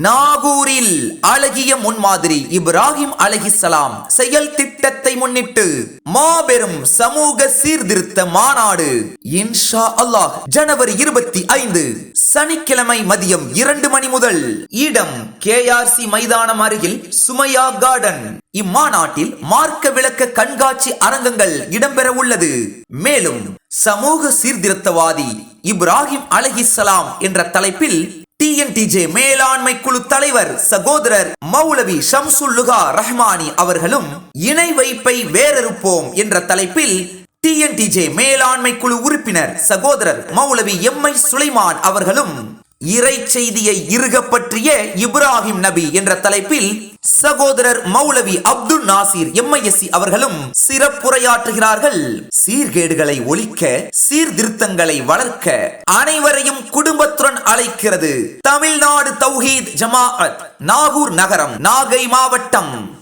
நாகூரில் அழகிய முன்மாதிரி இப்ராஹிம் அலைஹிஸ்ஸலாம் செயல் திட்டத்தை முன்னிட்டு மாபெரும் சமூக சீர்திருத்த மாநாடு இன்ஷா அல்லாஹ் ஜனவரி 25 சனிக்கிழமை மதியம் 2 மணி முதல். இடம் KRC மைதானம் அருகில் சுமையா கார்டன். இம்மாநாட்டில் மார்க்க விளக்க கண்காட்சி அரங்கங்கள் இடம்பெற உள்ளது. மேலும் சமூக சீர்திருத்தவாதி இப்ராஹிம் அலைஹிஸ்ஸலாம் என்ற தலைப்பில் TNTJ மேலாண்மை குழு தலைவர் சகோதரர் மௌலவி ஷம்சுல்லுகா ரஹ்மானி அவர்களும் இணை வைப்பை வேறறுப்போம் என்ற தலைப்பில் TNTJ மேலாண்மை குழு உறுப்பினர் சகோதரர் மௌலவி MI சுலைமான் அவர்களும் இறை செய்தியை இறுக பற்றிய இப்ராஹிம் நபி என்ற தலைப்பில் சகோதரர் மௌலவி அப்துல் நாசிர் MISC அவர்களும் சிறப்புரையாற்றுகிறார்கள். சீர்கேடுகளை ஒழிக்க, சீர்திருத்தங்களை வளர்க்க அனைவரையும் குடும்பத்துடன் அழைக்கிறது தமிழ்நாடு தௌஹீத் ஜமாஅத், நாகூர் நகரம், நாகை மாவட்டம்.